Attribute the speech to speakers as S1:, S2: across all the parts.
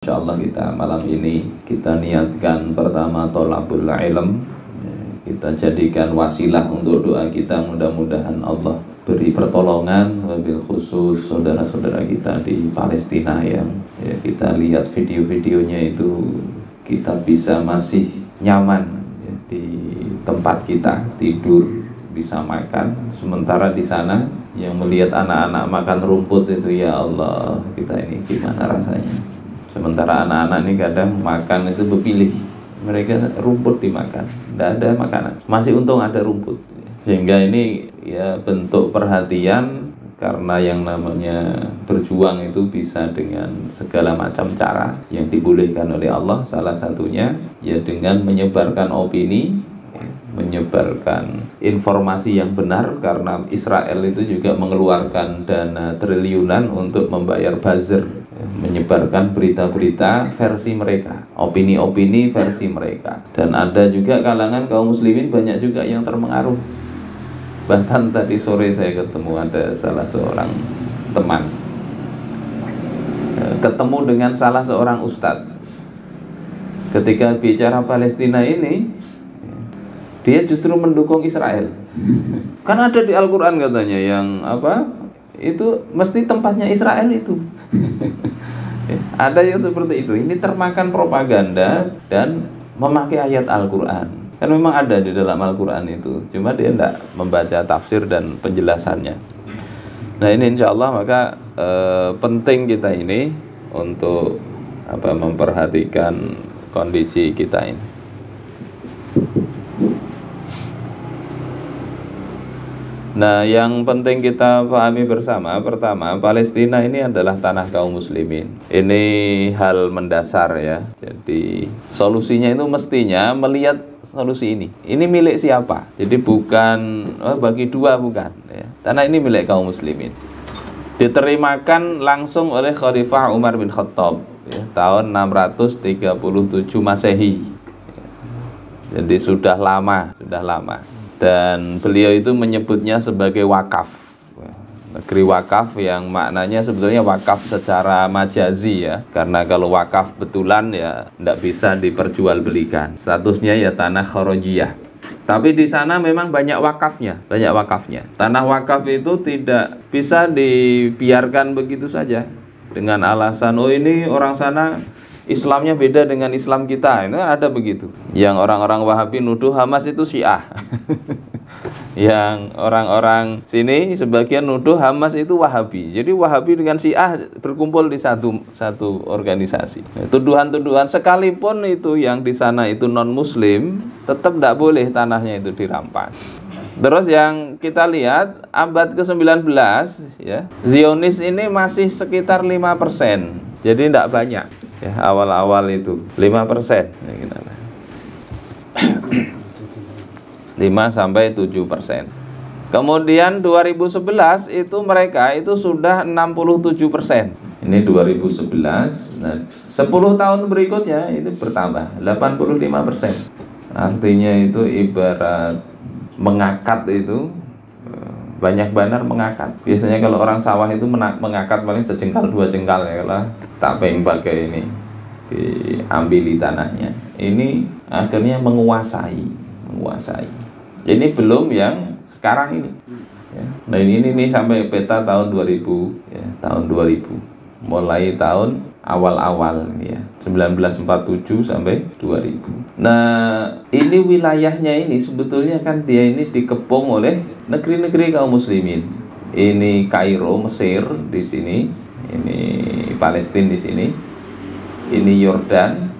S1: Insyaallah kita malam ini kita niatkan pertama tholabul ilm, kita jadikan wasilah untuk doa kita, mudah-mudahan Allah beri pertolongan wabil khusus saudara-saudara kita di Palestina yang kita lihat video-videonya itu kita bisa masih nyaman di tempat kita tidur, bisa makan, sementara di sana yang melihat anak-anak makan rumput itu, ya Allah, kita ini gimana rasanya. Sementara anak-anak ini kadang makan itu berpilih, mereka rumput dimakan, tidak ada makanan, masih untung ada rumput. Sehingga ini ya bentuk perhatian, karena yang namanya berjuang itu bisa dengan segala macam cara yang dibolehkan oleh Allah. Salah satunya ya dengan menyebarkan opini, menyebarkan informasi yang benar, karena Israel itu juga mengeluarkan dana triliunan untuk membayar buzzer, menyebarkan berita-berita versi mereka, opini-opini versi mereka. Dan ada juga kalangan kaum muslimin banyak juga yang terpengaruh. Bahkan tadi sore saya ketemu ada salah seorang teman, ketemu dengan salah seorang ustadz. Ketika bicara Palestina ini, dia justru mendukung Israel. Kan ada di Al-Quran katanya yang apa? Itu mesti tempatnya Israel itu. Ada yang seperti itu. Ini termakan propaganda dan memakai ayat Al-Quran. Kan memang ada di dalam Al-Quran itu, cuma dia tidak membaca tafsir dan penjelasannya. Nah ini insya Allah maka penting kita ini untuk memperhatikan kondisi kita ini. Nah, yang penting kita pahami bersama, pertama, Palestina ini adalah tanah kaum muslimin. Ini hal mendasar ya. Jadi solusinya itu mestinya melihat solusi ini. Ini milik siapa? Jadi bukan bagi dua, bukan ya. Tanah ini milik kaum muslimin. Diterimakan langsung oleh Khalifah Umar bin Khattab ya, tahun 637 Masehi. Jadi sudah lama. Dan beliau itu menyebutnya sebagai wakaf, negeri wakaf, yang maknanya sebetulnya wakaf secara majazi ya, karena kalau wakaf betulan ya tidak bisa diperjualbelikan, statusnya ya tanah kharojiyah. Tapi di sana memang banyak wakafnya. Tanah wakaf itu tidak bisa dibiarkan begitu saja dengan alasan oh ini orang sana Islamnya beda dengan Islam kita. Itu ada begitu. Yang orang-orang Wahabi nuduh Hamas itu Syiah. Yang orang-orang sini sebagian nuduh Hamas itu Wahabi. Jadi Wahabi dengan Syiah berkumpul di satu organisasi. Tuduhan-tuduhan, sekalipun itu yang di sana itu non-Muslim, tetap tidak boleh tanahnya itu dirampas. Terus yang kita lihat abad ke-19 ya, Zionis ini masih sekitar 5%. Jadi tidak banyak. Ya, awal-awal itu 5%. 5-7%. Kemudian 2011 itu mereka itu sudah 67%. Ini 2011. Nah, 10 tahun berikutnya itu bertambah 85%. Artinya itu ibarat mengakat itu, banyak banar mengakat. Biasanya kalau orang sawah itu mengakat paling sejengkal 2 jengkal ya, kalau tapeng pakai ini diambili tanahnya. Ini akhirnya menguasai. Ini belum yang sekarang ini. Ya. Nah ini sampai peta tahun 2000 ya, tahun 2000. Mulai tahun awal-awal ya, 1947 sampai 2000. Nah, ini wilayahnya ini sebetulnya kan dia ini dikepung oleh negeri-negeri kaum muslimin. Ini Kairo, Mesir di sini, ini Palestina di sini, ini Yordan,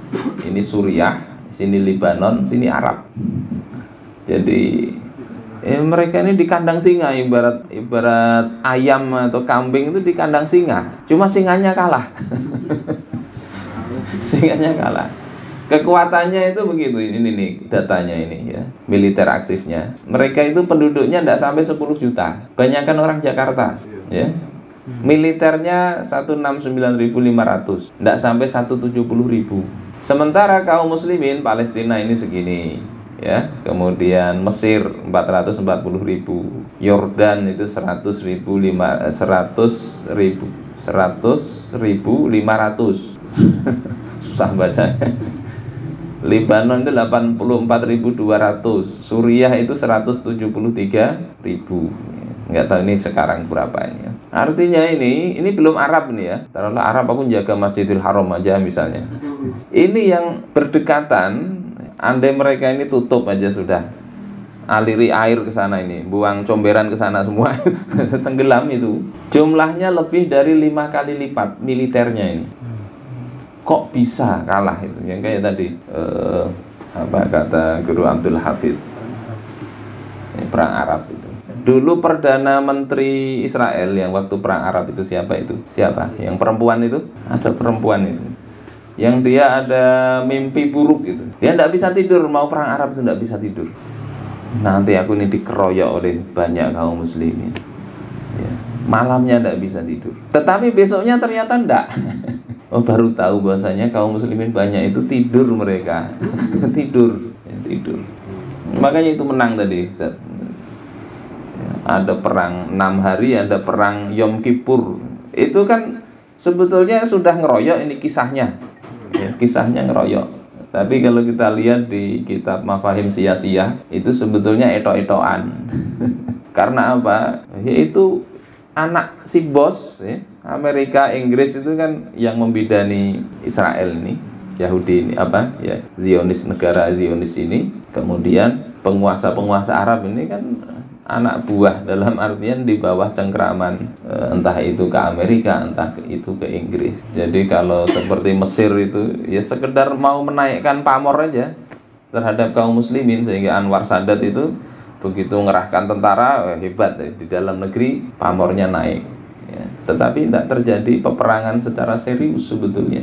S1: ini Suriah, sini Lebanon, sini Arab. Jadi mereka ini di kandang singa, ibarat ayam atau kambing itu di kandang singa. Cuma singanya kalah. Singanya kalah. Kekuatannya itu begitu. Ini nih datanya ini ya, militer aktifnya. Mereka itu penduduknya tidak sampai 10 juta. Banyakan orang Jakarta ya. Militernya 169.500, tidak sampai 170.000. Sementara kaum muslimin Palestina ini segini ya. Kemudian Mesir 440.000, Yordan itu 100.500, Susah bacanya. Lebanon itu 84.200, Suriah itu 173.000. Nggak tahu ini sekarang berapa ini ya. Artinya ini belum Arab nih ya. Taruhlah Arab aku jaga Masjidil Haram aja misalnya. Ini yang berdekatan, andai mereka ini tutup aja sudah. Aliri air ke sana ini, buang comberan ke sana semua, tenggelam itu. Jumlahnya lebih dari 5 kali lipat militernya ini. Kok bisa kalah itu? Yang kayak tadi apa kata Guru Abdul Hafidz, perang Arab itu. Dulu Perdana Menteri Israel yang waktu perang Arab itu siapa itu? Siapa? Yang perempuan itu? Ada perempuan itu. Yang dia ada mimpi buruk gitu. Dia tidak bisa tidur, mau perang Arab itu tidak bisa tidur. Nanti aku ini dikeroyok oleh banyak kaum muslimin. Ya. Malamnya tidak bisa tidur. Tetapi besoknya ternyata tidak. Oh, baru tahu bahwasanya kaum muslimin banyak itu tidur mereka. tidur. Makanya itu menang tadi. Ada perang 6 hari, ada perang Yom Kippur. Itu kan sebetulnya sudah ngeroyok ini kisahnya. Ya, kisahnya ngeroyok. Tapi kalau kita lihat di kitab Mafahim Siyasiyah, itu sebetulnya etok-etokan. Karena apa? Yaitu anak si bos ya, Amerika, Inggris itu kan yang membidani Israel ini, Yahudi ini apa ya, Zionis, negara Zionis ini. Kemudian penguasa-penguasa Arab ini kan anak buah, dalam artian di bawah cengkraman entah itu ke Amerika, entah itu ke Inggris. Jadi kalau seperti Mesir itu ya sekedar mau menaikkan pamor aja terhadap kaum muslimin, sehingga Anwar Sadat itu begitu ngerahkan tentara hebat di dalam negeri pamornya naik ya. Tetapi tidak terjadi peperangan secara serius sebetulnya,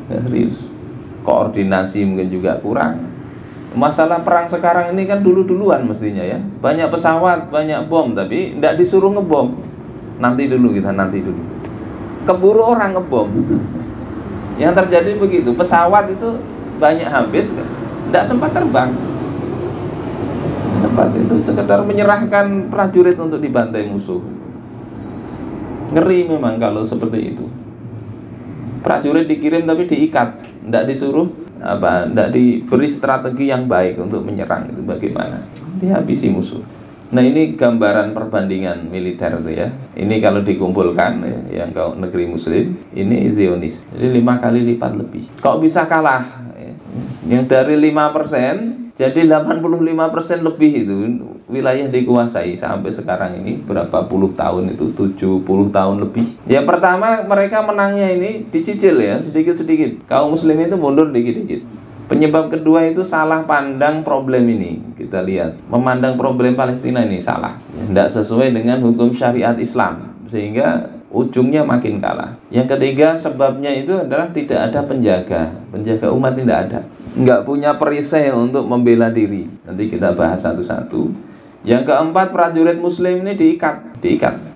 S1: tidak serius. Koordinasi mungkin juga kurang. Masalah perang sekarang ini kan dulu-duluan mestinya ya. Banyak pesawat, banyak bom, tapi tidak disuruh ngebom. Nanti dulu. Keburu orang ngebom. Yang terjadi begitu, pesawat itu banyak habis, tidak sempat terbang. Sempat itu sekedar menyerahkan prajurit untuk dibantai musuh. Ngeri memang kalau seperti itu. Prajurit dikirim tapi diikat, tidak disuruh tidak diberi strategi yang baik untuk menyerang, itu bagaimana? Dihabisi musuh. Nah, ini gambaran perbandingan militer itu ya. Ini kalau dikumpulkan ya, yang kau negeri muslim, ini Zionis. Jadi 5 kali lipat lebih. Kok bisa kalah? Yang dari 5% jadi 85% lebih itu wilayah dikuasai sampai sekarang ini berapa puluh tahun itu, 70 tahun lebih. Ya pertama mereka menangnya ini dicicil ya, sedikit-sedikit. Kaum muslim itu mundur dikit-dikit. Penyebab kedua itu salah pandang problem ini. Kita lihat, memandang problem Palestina ini salah. Tidak sesuai dengan hukum syariat Islam, sehingga ujungnya makin kalah. Yang ketiga sebabnya itu adalah tidak ada penjaga umat, tidak ada. Nggak punya perisai untuk membela diri. Nanti kita bahas satu-satu. Yang keempat, prajurit muslim ini diikat.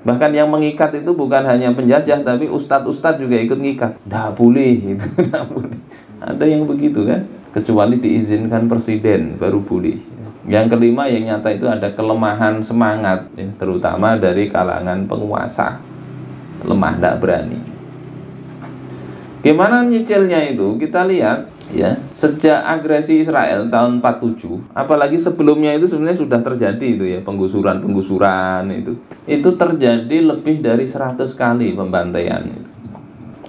S1: Bahkan yang mengikat itu bukan hanya penjajah, tapi ustadz-ustadz juga ikut ngikat. Nggak boleh itu, nggak boleh. Ada yang begitu kan? Kecuali diizinkan presiden baru boleh. Yang kelima yang nyata itu ada kelemahan semangat ya, terutama dari kalangan penguasa. Lemah, tidak berani. Gimana nyicilnya itu? Kita lihat ya, sejak agresi Israel tahun 47, apalagi sebelumnya itu sebenarnya sudah terjadi itu ya, penggusuran itu terjadi lebih dari 100 kali pembantaian itu.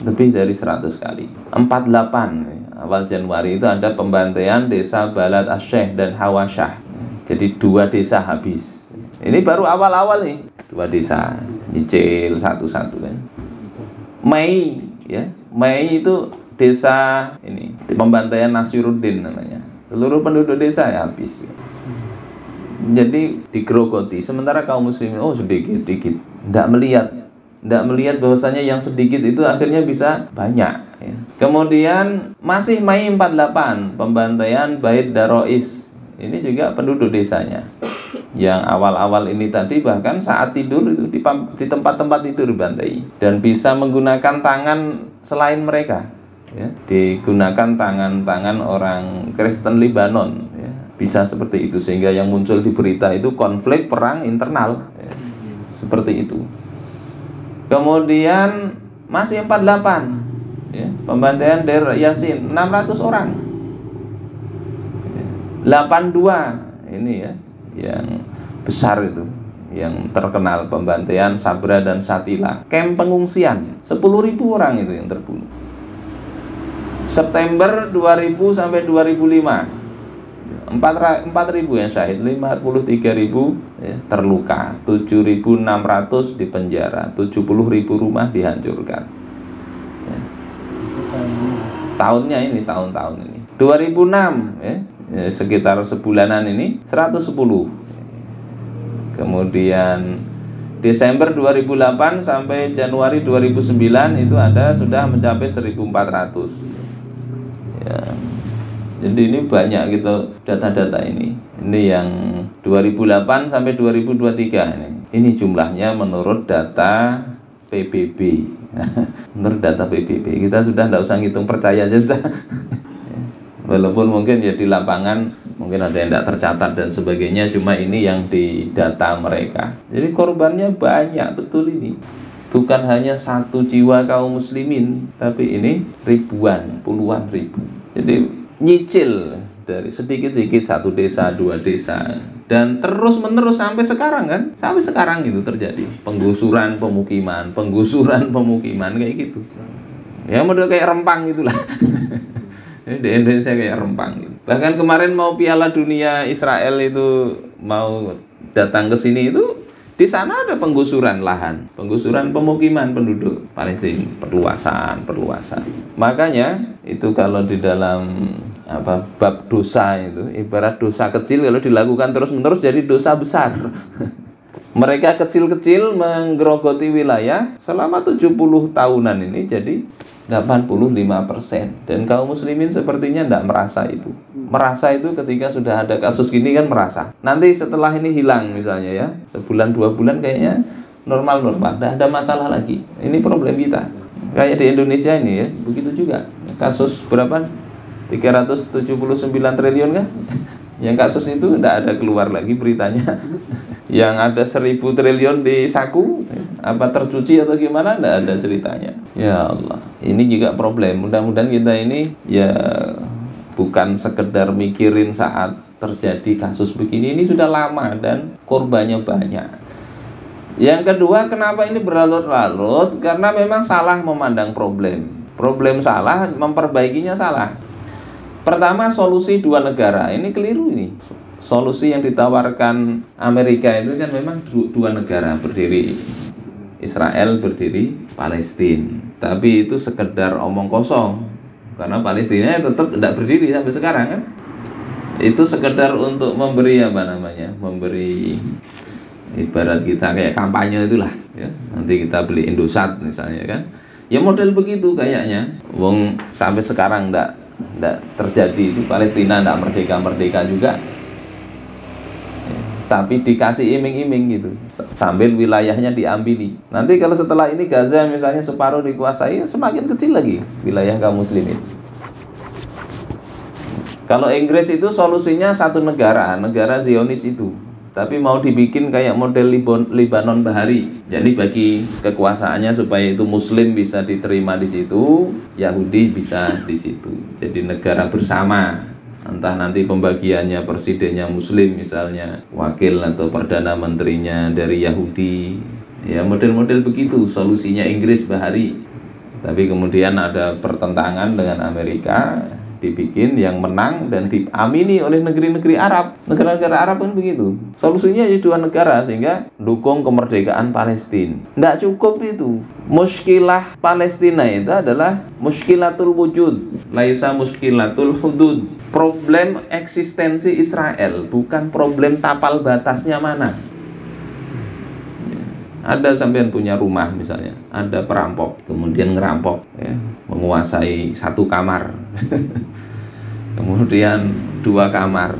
S1: Lebih dari 100 kali. 48 awal Januari itu ada pembantaian desa Balad Asyeh dan Hawasyah. Jadi 2 desa habis. Ini baru awal-awal nih, 2 desa nyicil satu-satu kan. Mei itu desa ini, pembantaian Nasiruddin namanya. Seluruh penduduk desa ya habis. Jadi digerogoti. Sementara kaum muslimin sedikit. Tidak melihat bahwasanya yang sedikit itu akhirnya bisa banyak ya. Kemudian masih Mei 48 pembantaian Bait Darois. Ini juga penduduk desanya. Yang awal-awal ini tadi bahkan saat tidur itu di tempat-tempat tidur dibantai, dan bisa menggunakan tangan selain mereka ya, digunakan tangan-tangan orang Kristen Lebanon ya. Bisa seperti itu, sehingga yang muncul di berita itu konflik perang internal ya. Seperti itu. Kemudian masih 48 ya, pembantaian Deir Yasin 600 orang. 82 ini ya yang besar itu, yang terkenal pembantaian Sabra dan Satila. Kamp pengungsian 10.000 orang itu yang terbunuh. September 2000 sampai 2005 4.000 yang syahid, 53.000 ya, terluka, 7.600 di penjara, 70.000 rumah dihancurkan ya. Tahunnya ini, tahun-tahun ini 2006 ya, ya, sekitar sebulanan ini 110. Kemudian Desember 2008 sampai Januari 2009 itu ada sudah mencapai 1.400 ya. Jadi ini banyak gitu data-data ini. Ini yang 2008 sampai 2023 ini. Ini jumlahnya menurut data PBB. Menurut data PBB. Kita sudah tidak usah ngitung, percaya aja sudah. Walaupun mungkin ya di lapangan mungkin ada yang tidak tercatat dan sebagainya, cuma ini yang di data mereka. Jadi korbannya banyak betul ini. Bukan hanya satu jiwa kaum muslimin, tapi ini ribuan, puluhan ribu. Jadi nyicil dari sedikit-sedikit, satu desa, dua desa, dan terus menerus sampai sekarang kan, sampai sekarang itu terjadi penggusuran pemukiman kayak gitu ya, model kayak Rempang gitulah. Di Indonesia kayak Rempang gitu. Bahkan kemarin mau Piala Dunia Israel itu mau datang ke sini, itu di sana ada penggusuran lahan, penggusuran pemukiman penduduk Palestina, perluasan. Makanya itu kalau di dalam bab dosa itu, ibarat dosa kecil kalau dilakukan terus-menerus jadi dosa besar. Mereka kecil-kecil menggerogoti wilayah selama 70 tahunan ini jadi 85%. Dan kaum muslimin sepertinya tidak merasa itu. Merasa itu ketika sudah ada kasus gini kan merasa. Nanti setelah ini hilang misalnya ya, sebulan 2 bulan kayaknya normal-normal, tidak ada masalah lagi. Ini problem kita. Kayak di Indonesia ini ya, begitu juga. Kasus berapa? 379 triliun kan? Yang kasus itu tidak ada keluar lagi beritanya. Yang ada 1.000 triliun di saku, apa tercuci atau gimana, tidak ada ceritanya. Ya Allah, ini juga problem. Mudah-mudahan kita ini ya bukan sekedar mikirin saat terjadi kasus begini. Ini sudah lama dan korbannya banyak. Yang kedua, kenapa ini berlarut-larut? Karena memang salah memandang problem. Problem salah, memperbaikinya salah. Pertama, solusi dua negara. Ini keliru ini. Solusi yang ditawarkan Amerika itu kan memang dua negara, berdiri Israel, berdiri Palestina. Tapi itu sekedar omong kosong, karena Palestina tetap tidak berdiri sampai sekarang kan. Itu sekedar untuk memberi memberi ibarat kita kayak kampanye itulah ya. Nanti kita beli Indosat misalnya kan. Ya model begitu kayaknya. Wong sampai sekarang tidak terjadi itu, Palestina tidak merdeka juga. Tapi dikasih iming-iming gitu, sambil wilayahnya diambili. Nanti kalau setelah ini Gaza misalnya separuh dikuasai, semakin kecil lagi wilayah kaum muslimin. Kalau Inggris itu solusinya satu negara Zionis itu, tapi mau dibikin kayak model Libanon Bahari. Jadi bagi kekuasaannya supaya itu Muslim bisa diterima di situ, Yahudi bisa di situ. Jadi negara bersama. Entah nanti pembagiannya presidennya Muslim misalnya, wakil atau perdana menterinya dari Yahudi. Ya model-model begitu solusinya Inggris Bahari. Tapi kemudian ada pertentangan dengan Amerika, dibikin yang menang dan diamini oleh negeri-negeri Arab. Negara-negara Arab kan begitu. Solusinya ya dua negara sehingga dukung kemerdekaan Palestina. Tidak cukup itu. Muskilah Palestina itu adalah muskilatul wujud, laisa muskilatul hudud. Problem eksistensi Israel, bukan problem tapal batasnya mana. Ada sampean punya rumah misalnya, ada perampok, kemudian ngerampok, ya, menguasai satu kamar, kemudian 2 kamar,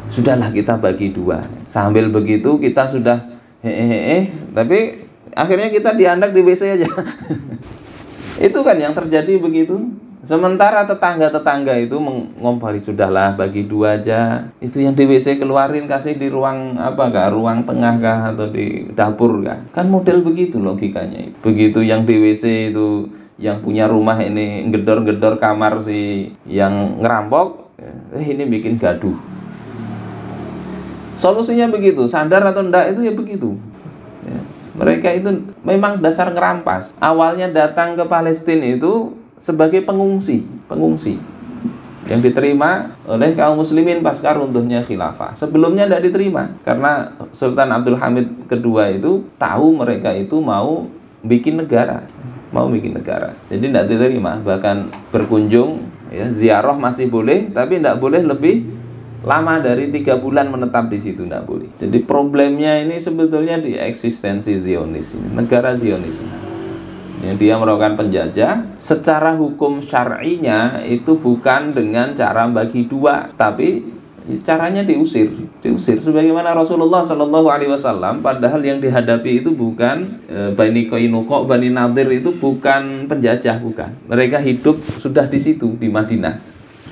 S1: sudahlah kita bagi 2. Sambil begitu kita sudah tapi akhirnya kita diandak di WC aja. Itu kan yang terjadi begitu. Sementara tetangga-tetangga itu mengompari, sudahlah bagi 2 aja. Itu yang di WC keluarin, kasih di ruang ruang tengah kah atau di dapur kah? Kan model begitu logikanya itu. Begitu yang di WC itu yang punya rumah ini gedor-gedor kamar si yang ngerampok, ini bikin gaduh. Solusinya begitu, sadar atau enggak itu ya begitu. Ya. Mereka itu memang dasar ngerampas. Awalnya datang ke Palestina itu sebagai pengungsi yang diterima oleh kaum muslimin pasca runtuhnya khilafah. Sebelumnya tidak diterima karena Sultan Abdul Hamid kedua itu tahu mereka itu mau bikin negara. Jadi tidak diterima, bahkan berkunjung ya, ziarah masih boleh, tapi tidak boleh lebih lama dari 3 bulan menetap di situ, tidak boleh. Jadi problemnya ini sebetulnya di eksistensi Zionis, negara Zionis. Yang dia merupakan penjajah. Secara hukum syar'inya itu bukan dengan cara bagi dua, tapi caranya diusir sebagaimana Rasulullah Shallallahu Alaihi Wasallam. Padahal yang dihadapi itu bukan Bani Qainuqa, Bani Nadir itu bukan penjajah, bukan. Mereka hidup sudah di situ di Madinah,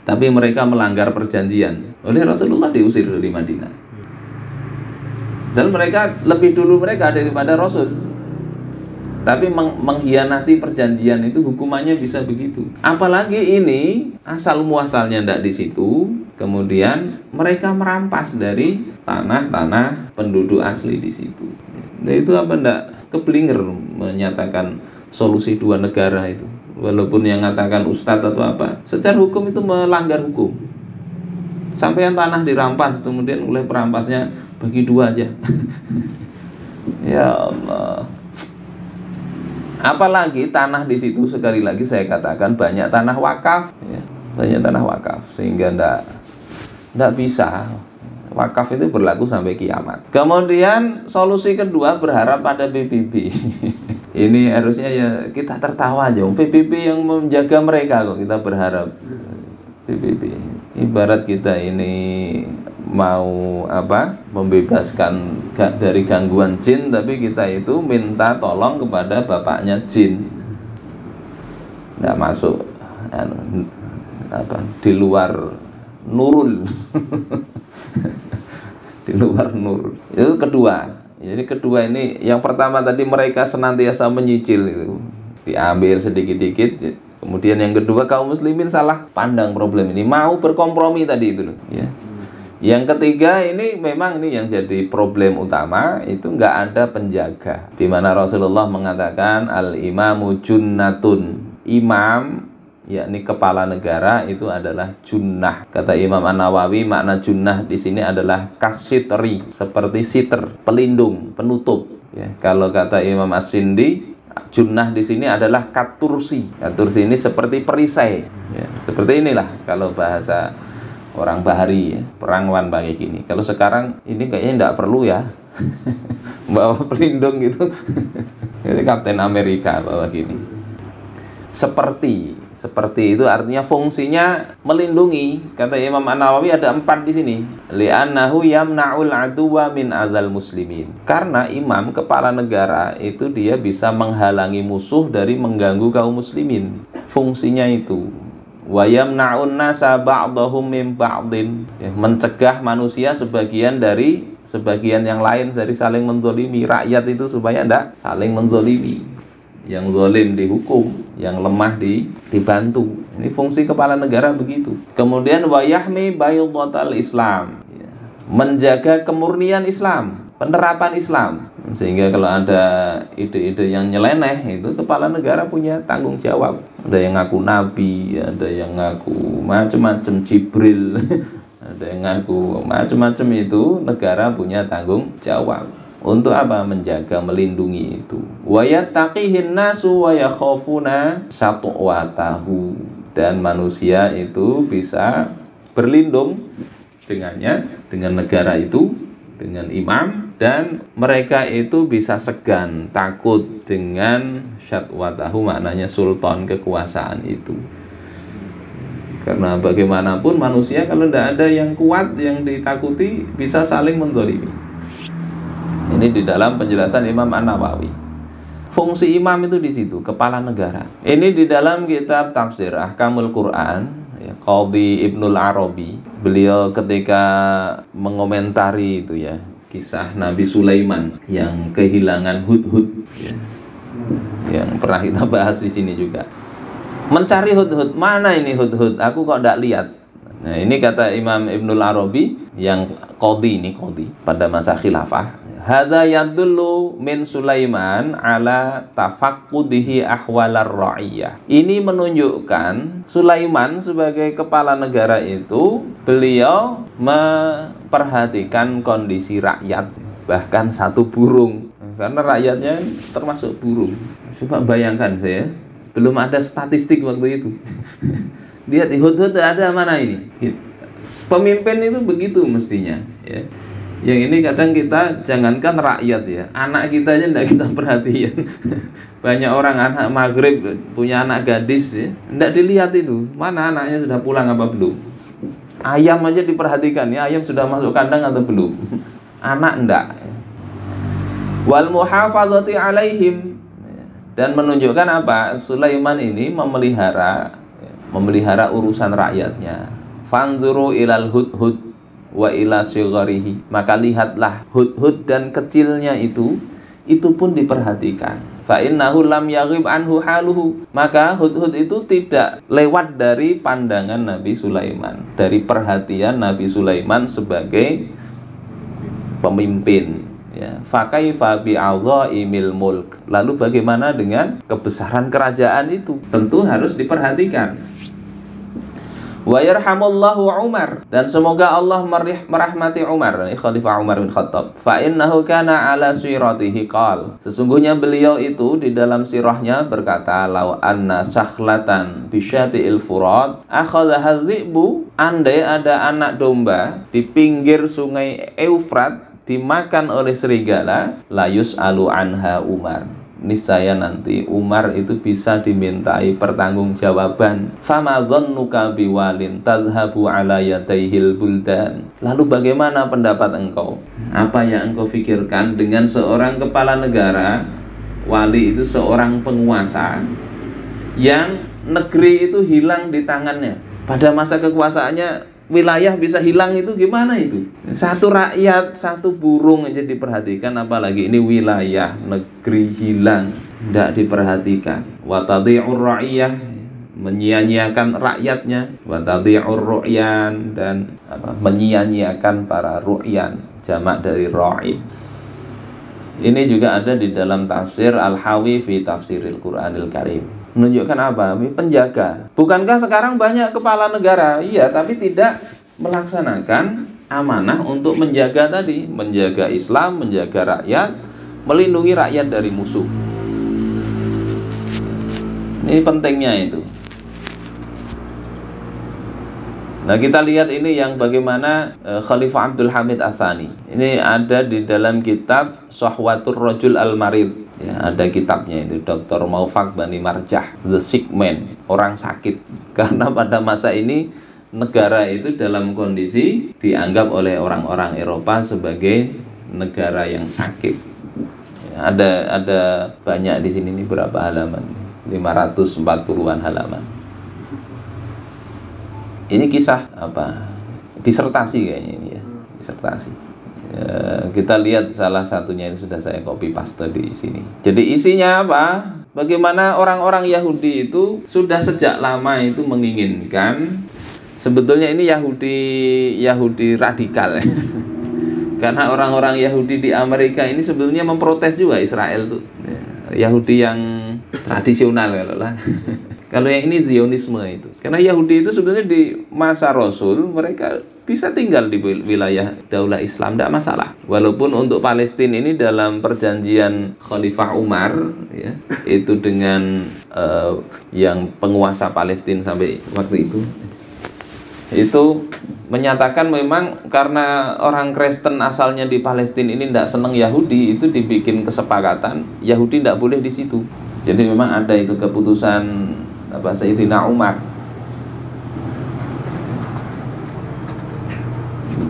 S1: tapi mereka melanggar perjanjian. Oleh Rasulullah diusir dari Madinah. Dan mereka lebih dulu mereka daripada Rasul. Tapi mengkhianati perjanjian itu hukumannya bisa begitu. Apalagi ini asal muasalnya tidak di situ, kemudian mereka merampas dari tanah-tanah penduduk asli di situ. Nah, itu apa ndak keblinger menyatakan solusi 2 negara itu. Walaupun yang mengatakan ustadz atau apa, secara hukum itu melanggar hukum. Sampai yang tanah dirampas, kemudian oleh perampasnya bagi 2 aja. Ya Allah. Apalagi tanah di situ, sekali lagi saya katakan banyak tanah wakaf, ya, banyak tanah wakaf, sehingga ndak bisa. Wakaf itu berlaku sampai kiamat. Kemudian solusi kedua berharap pada PBB. Ini harusnya ya kita tertawa aja. PBB yang menjaga mereka kok kita berharap PBB. Ibarat kita ini mau membebaskan dari gangguan jin, tapi kita itu minta tolong kepada bapaknya jin. Nggak masuk di luar nurul. Di luar nurul. Itu kedua. Jadi kedua ini, yang pertama tadi mereka senantiasa menyicil itu, diambil sedikit-sedikit. Kemudian yang kedua, kaum muslimin salah pandang problem ini, mau berkompromi tadi itu loh, ya. Yang ketiga ini memang ini yang jadi problem utama, itu nggak ada penjaga. Di mana Rasulullah mengatakan al-imamu junnatun. Imam yakni kepala negara itu adalah junnah. Kata Imam An-Nawawi, makna junnah di sini adalah kasitri, seperti siter, pelindung, penutup. Ya, kalau kata Imam As-Sindi, junnah di sini adalah katursi. Katursi ini seperti perisai. Ya, seperti inilah kalau bahasa orang bahari, ya, perangwan pakai gini. Kalau sekarang ini kayaknya tidak perlu ya, bawa pelindung gitu. Jadi Kapten Amerika bawa gini. Seperti itu artinya fungsinya melindungi. Kata Imam An-Nawawi ada 4 di sini. Li'annahu yamna'ul aduwa min azal muslimin. Karena imam kepala negara itu dia bisa menghalangi musuh dari mengganggu kaum muslimin. Fungsinya itu. Wa yamna'un nasa ba'dahum min ba'din. Ya, mencegah manusia sebagian yang lain dari saling menzolimi. Rakyat itu supaya tidak saling menzolimi. Yang zalim dihukum, yang lemah dibantu. Ini fungsi kepala negara begitu. Kemudian wa yahmi baydatal Islam. Ya, menjaga kemurnian Islam, penerapan Islam. Sehingga kalau ada ide-ide yang nyeleneh, itu kepala negara punya tanggung jawab. Ada yang ngaku nabi, ada yang ngaku macam-macam Jibril, ada yang ngaku macam-macam, itu negara punya tanggung jawab. Untuk apa? Menjaga, melindungi itu. Wa yattaqihin nasu wa yakhafuna satwatahu. Dan manusia itu bisa berlindung dengannya, dengan negara itu, dengan imam, dan mereka itu bisa segan, takut dengan syatwatahu, maknanya sultan, kekuasaan itu. Karena bagaimanapun manusia kalau tidak ada yang kuat, yang ditakuti, bisa saling menzalimi. Ini di dalam penjelasan Imam An-Nawawi. Fungsi imam itu di situ, kepala negara. Ini di dalam kitab tafsir Ahkamul Quran, ya, Qadhi Ibnul Arabi, beliau ketika mengomentari itu ya, kisah Nabi Sulaiman yang kehilangan hudhud, ya, yang pernah kita bahas di sini juga. Mencari hudhud, mana ini hudhud? Aku kok tidak lihat. Nah, ini kata Imam Ibnul Arabi yang qadhi pada masa khilafah. Hadza yadullu min Sulaiman ala tafaqqudihi ahwalar ra'iyah. Ini menunjukkan Sulaiman sebagai kepala negara itu, beliau memperhatikan kondisi rakyat, bahkan satu burung. Karena rakyatnya termasuk burung. Coba bayangkan saya, belum ada statistik waktu itu. Lihat hudhud ada mana ini? Pemimpin itu begitu mestinya, ya. Yang ini kadang kita jangankan rakyat ya, anak kita aja tidak kita perhatian. Banyak orang anak maghrib punya anak gadis ya, tidak dilihat itu mana anaknya sudah pulang apa belum. Ayam aja diperhatikan ya, ayam sudah masuk kandang atau belum. Anak enggak. Wal muhafadzati alaihim, dan menunjukkan apa? Sulaiman ini memelihara urusan rakyatnya. Fanzuru ilal hudhud wa ila sigharihi, maka lihatlah hudhud dan kecilnya itu pun diperhatikan. Fa innahu lam yaghib anhu haluhu, maka hudhud itu tidak lewat dari pandangan Nabi Sulaiman, dari perhatian Nabi Sulaiman sebagai pemimpin, ya. Fa kaifa bi'adhaimil mulk, lalu bagaimana dengan kebesaran kerajaan itu? Tentu harus diperhatikan. Wa yarhamullahu Umar, dan semoga Allah merahmati Umar, Khalifah Umar bin Khattab. Fa innahu kana ala siratihi qal, sesungguhnya beliau itu di dalam sirahnya berkata, law anna sakhlatan bisyati'il furat akhadhaha dhi'bu, andai ada anak domba di pinggir sungai Eufrat dimakan oleh serigala, la yus'alu anha Umar, niscaya nanti Umar itu bisa dimintai pertanggungjawaban. Fama dhannuka biwalin tadhhabu ala yadaihil buldan, lalu bagaimana pendapat engkau? Apa yang engkau pikirkan dengan seorang kepala negara, wali itu seorang penguasa yang negeri itu hilang di tangannya? Pada masa kekuasaannya wilayah bisa hilang, itu gimana itu? Satu rakyat, satu burung aja diperhatikan, apalagi ini wilayah negeri hilang, tidak diperhatikan. Wa tadhi'ur ra'iyah, menyia-nyiakan rakyatnya. Wa tadhi'ur ru'yan, dan menyia-nyiakan para ru'yan, jamak dari ra'i. Ini juga ada di dalam tafsir Al-Hawi fi Tafsiril Qur'anil Karim. Menunjukkan apa? Penjaga. Bukankah sekarang banyak kepala negara? Iya, tapi tidak melaksanakan amanah untuk menjaga tadi, menjaga Islam, menjaga rakyat, melindungi rakyat dari musuh. Ini pentingnya itu. Nah, kita lihat ini yang bagaimana Khalifah Abdul Hamid Ats-Tsani. Ini ada di dalam kitab Sahwatur Rajul Al-Marid. Ya, ada kitabnya itu, Dr. Maufaq Bani Marjah, The Sick Man, orang sakit. Karena pada masa ini negara itu dalam kondisi dianggap oleh orang-orang Eropa sebagai negara yang sakit. Ya, ada banyak di sini, nih berapa halaman? 540-an halaman. Ini kisah apa? Disertasi kayaknya ini ya, disertasi. Kita lihat salah satunya, ini sudah saya copy paste di sini. Jadi isinya apa? Bagaimana orang-orang Yahudi itu sudah sejak lama itu menginginkan, sebetulnya ini Yahudi radikal ya. Karena orang-orang Yahudi di Amerika ini sebetulnya memprotes juga Israel tuh. Yahudi yang tradisional kalau lah. Kalau yang ini Zionisme itu. Karena Yahudi itu sebetulnya di masa Rasul mereka bisa tinggal di wilayah Daulah Islam, tidak masalah. Walaupun untuk Palestina ini dalam perjanjian Khalifah Umar ya, itu dengan yang penguasa Palestina sampai waktu itu menyatakan memang karena orang Kristen asalnya di Palestina ini tidak senang Yahudi, itu dibikin kesepakatan Yahudi tidak boleh di situ. Jadi memang ada itu keputusan Sayyidina Umar.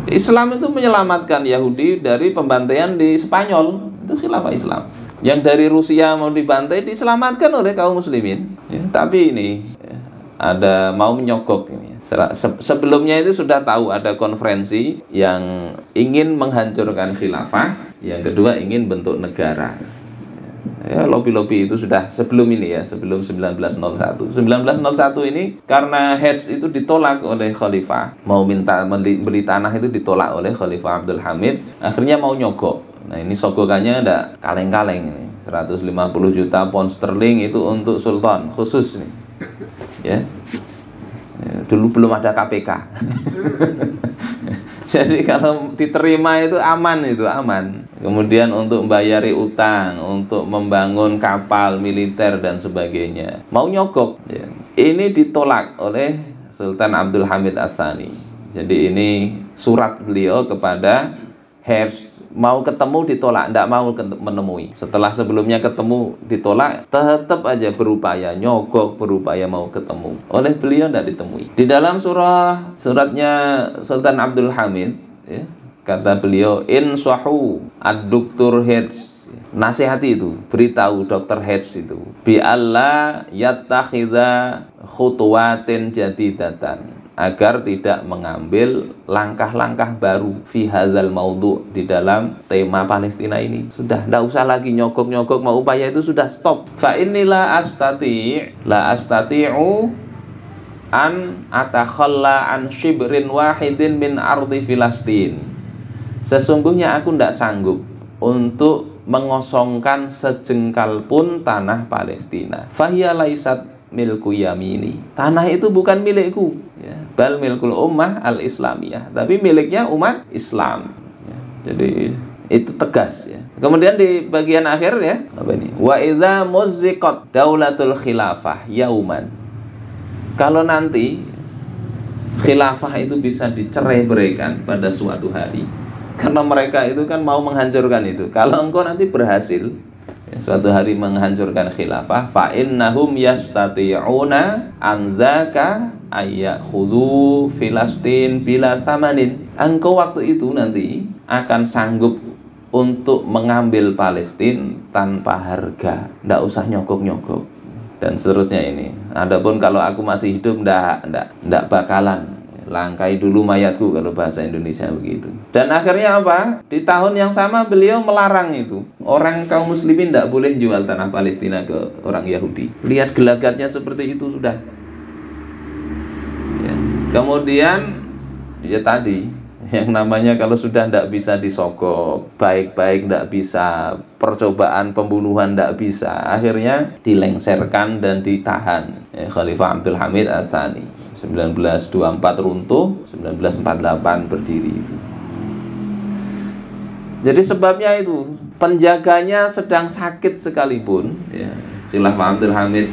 S1: Islam itu menyelamatkan Yahudi dari pembantaian di Spanyol, itu khilafah Islam. Yang dari Rusia mau dibantai diselamatkan oleh kaum muslimin ya, tapi ini ya, ada mau menyogok ini. Sebelumnya itu sudah tahu ada konferensi yang ingin menghancurkan khilafah, yang kedua ingin bentuk negara. Ya, lobby-lobby itu sudah sebelum ini ya, sebelum 1901. 1901 ini karena Hertz itu ditolak oleh Khalifah, mau minta beli tanah itu ditolak oleh Khalifah Abdul Hamid, akhirnya mau nyogok. Nah, ini sogokannya ada kaleng-kaleng ini. 150 juta pound sterling itu untuk sultan khusus nih. Ya. Dulu belum ada KPK. Jadi kalau diterima itu aman, itu aman. Kemudian untuk membayari utang, untuk membangun kapal militer dan sebagainya. Mau nyogok. Ya. Ini ditolak oleh Sultan Abdul Hamid Ats-Tsani. Jadi ini surat beliau kepada Hertz, mau ketemu ditolak, tidak mau menemui. Setelah sebelumnya ketemu ditolak, tetap aja berupaya nyogok, berupaya mau ketemu. Oleh beliau tidak ditemui. Di dalam suratnya Sultan Abdul Hamid, ya, kata beliau, insahu ad-doktor Hertz, nasihati itu, beritahu Dr. Hertz itu, bi alla yattakhidha khutuwatin jadidatan, agar tidak mengambil langkah-langkah baru fi hadzal maudhu, di dalam tema Palestina ini. Sudah, tidak usah lagi nyogok-nyogok, mau upaya itu sudah stop. Fa innila astati'u an atakhalla an shibrin wahidin min ardi Filastin. Sesungguhnya aku tidak sanggup untuk mengosongkan sejengkal pun tanah Palestina. Fahiya laisat milku yamini. Tanah itu bukan milikku, ya. Bal milkul ummah al-islamiyah, tapi miliknya umat Islam, ya. Jadi itu tegas, ya. Kemudian di bagian akhir, ya, apa ini? Wa idza muzziqat daulatul khilafah yauman. Kalau nanti khilafah itu bisa dicerai-beraikan pada suatu hari, karena mereka itu kan mau menghancurkan itu. Kalau engkau nanti berhasil, ya, suatu hari menghancurkan khilafah, fa innahum yastati'una an dzaka ayyakhudhu Filastin bila samanin. Engkau waktu itu nanti akan sanggup untuk mengambil Palestina tanpa harga, ndak usah nyogok-nyogok dan seterusnya ini. Adapun kalau aku masih hidup, ndak bakalan, langkai dulu mayatku, kalau bahasa Indonesia begitu. Dan akhirnya apa? Di tahun yang sama beliau melarang itu. Orang kaum muslimin tidak boleh jual tanah Palestina ke orang Yahudi. Lihat gelagatnya seperti itu sudah. Ya. Kemudian ya tadi, yang namanya kalau sudah tidak bisa disogok, baik-baik tidak bisa, percobaan pembunuhan tidak bisa, akhirnya dilengserkan dan ditahan, ya, Khalifah Abdul Hamid Ats-Tsani. 1924 runtuh, 1948 berdiri itu. Jadi sebabnya itu, penjaganya sedang sakit sekalipun, ya, Khilafah Abdul Hamid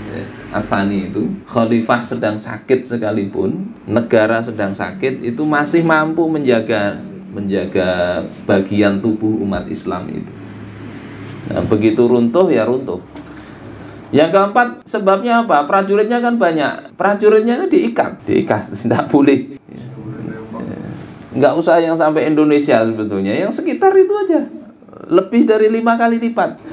S1: Ats-Tsani itu, khalifah sedang sakit sekalipun, negara sedang sakit, itu masih mampu menjaga bagian tubuh umat Islam itu. Nah, begitu runtuh ya runtuh. Yang keempat, sebabnya apa? Prajuritnya kan banyak. Prajuritnya diikat, tidak boleh. Nggak usah yang sampai Indonesia sebetulnya, yang sekitar itu aja. Lebih dari 5 kali lipat.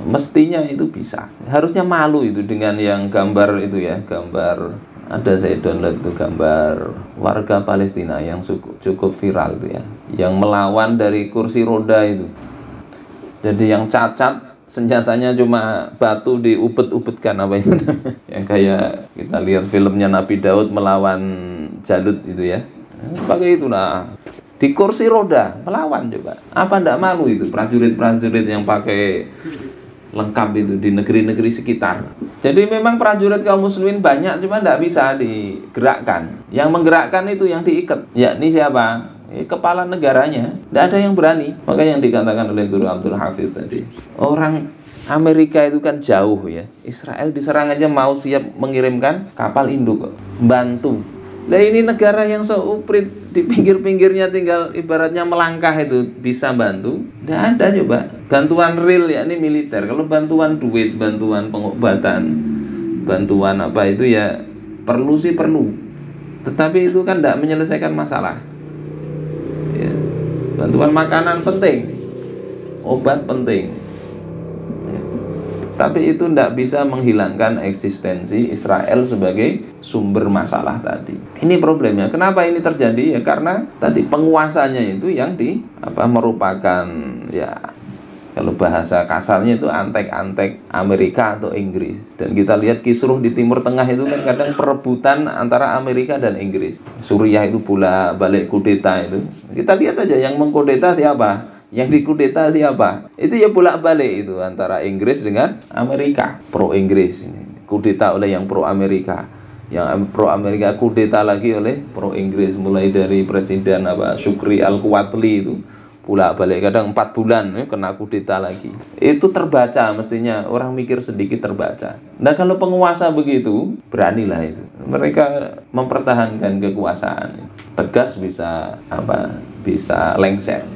S1: Mestinya itu bisa. Harusnya malu itu dengan yang gambar itu, ya, gambar, ada saya download itu gambar warga Palestina yang cukup viral itu, ya, yang melawan dari kursi roda itu. Jadi yang cacat, senjatanya cuma batu diubet-ubetkan, apa itu yang kayak kita lihat filmnya Nabi Daud melawan Jalut itu, ya, pakai itu. Nah, di kursi roda melawan, coba. Apa ndak malu itu prajurit-prajurit yang pakai lengkap itu di negeri-negeri sekitar. Jadi memang prajurit kaum muslimin banyak, cuma ndak bisa digerakkan. Yang menggerakkan itu yang diikat, yakni siapa? Kepala negaranya. Tidak ada yang berani. Maka yang dikatakan oleh Guru Abdul Hafidz tadi, orang Amerika itu kan jauh, ya, Israel diserang aja mau siap mengirimkan kapal induk, bantu. Nah, ini negara yang seuprit, di pinggir-pinggirnya tinggal ibaratnya melangkah itu bisa bantu. Tidak ada, coba. Bantuan real, yakni militer. Kalau bantuan duit, bantuan pengobatan, bantuan apa itu, ya perlu sih perlu. Tetapi itu kan tidak menyelesaikan masalah. Ya. Bantuan makanan penting, obat penting, ya. Tapi itu tidak bisa menghilangkan eksistensi Israel sebagai sumber masalah tadi. Ini problemnya. Kenapa ini terjadi? Ya karena tadi penguasanya itu yang merupakan, ya, Kalau bahasa kasarnya itu antek-antek Amerika atau Inggris. Dan kita lihat kisruh di Timur Tengah itu kan kadang perebutan antara Amerika dan Inggris. Suriah itu pula balik kudeta itu. Kita lihat aja yang mengkudeta siapa, yang dikudeta siapa. Itu ya bolak-balik itu antara Inggris dengan Amerika. Pro Inggris ini kudeta oleh yang pro Amerika. Yang pro Amerika kudeta lagi oleh pro Inggris, mulai dari Presiden Syukri Al-Quwatli itu pula balik kadang 4 bulan kena kudeta lagi. Itu terbaca, mestinya orang mikir sedikit terbaca. Nah kalau penguasa begitu, beranilah itu. Mereka mempertahankan kekuasaan. Tegas bisa bisa lengser.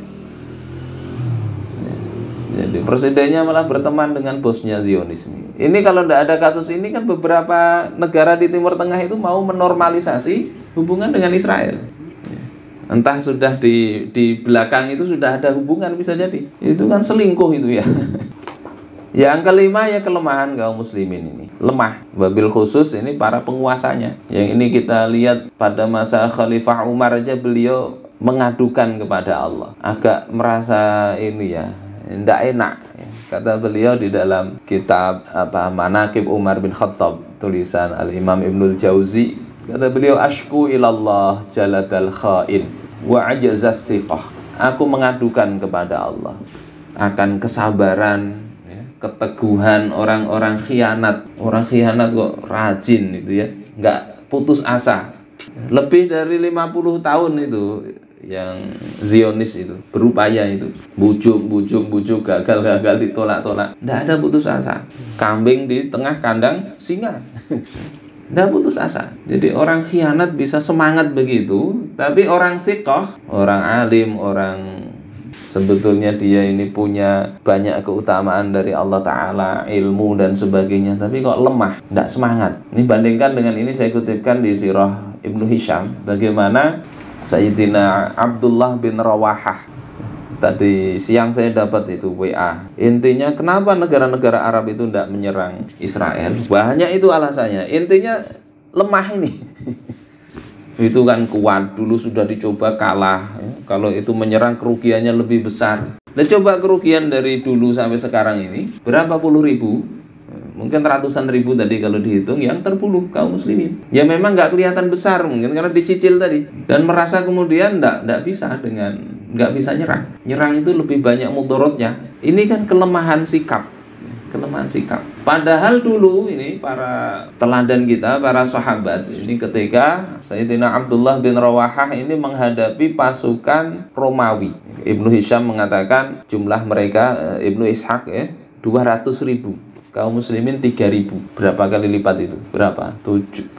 S1: Jadi presidennya malah berteman dengan bosnya Zionis ini. Ini kalau tidak ada kasus ini kan beberapa negara di Timur Tengah itu mau menormalisasi hubungan dengan Israel. Entah sudah di belakang itu sudah ada hubungan, bisa jadi. Itu kan selingkuh itu ya. Yang kelima ya kelemahan kaum muslimin ini. Lemah. Wabil khusus ini para penguasanya. Yang ini kita lihat pada masa Khalifah Umar aja beliau mengadukan kepada Allah. Agak merasa ini ya, tidak enak. Kata beliau di dalam kitab Manaqib Umar bin Khattab, tulisan Al-Imam Ibnul Jauzi. Kata beliau, ashku ilallah jaladal khain wa ajazas thiqah. Aku mengadukan kepada Allah akan kesabaran, keteguhan orang-orang khianat. Orang khianat kok rajin itu ya, nggak putus asa. Lebih dari 50 tahun itu yang Zionis itu berupaya itu bujuk, gagal ditolak, nggak ada putus asa. Kambing di tengah kandang singa. Nggak putus asa. Jadi orang khianat bisa semangat begitu, tapi orang thiqah, orang alim, orang sebetulnya dia ini punya banyak keutamaan dari Allah Ta'ala, ilmu dan sebagainya, tapi kok lemah, nggak semangat. Ini bandingkan dengan ini, saya kutipkan di Sirah Ibnu Hisham, bagaimana Sayyidina Abdullah bin Rawahah. Tadi siang saya dapat itu WA. Intinya kenapa negara-negara Arab itu tidak menyerang Israel? Banyak itu alasannya. Intinya lemah ini. Itu kan kuat, dulu sudah dicoba kalah. Kalau itu menyerang kerugiannya lebih besar. Nah coba kerugian dari dulu sampai sekarang ini berapa puluh ribu? Mungkin ratusan ribu tadi kalau dihitung yang terbunuh kaum muslimin. Ya memang nggak kelihatan besar mungkin karena dicicil tadi. Dan merasa kemudian nggak bisa nggak bisa nyerang. Nyerang itu lebih banyak mudorotnya. Ini kan kelemahan sikap. Padahal dulu ini para teladan kita, para sahabat ini ketika Sayyidina Abdullah bin Rawahah ini menghadapi pasukan Romawi. Ibnu Hisham mengatakan jumlah mereka, Ibnu Ishaq 200.000. Kaum muslimin 3.000. Berapa kali lipat itu? Berapa?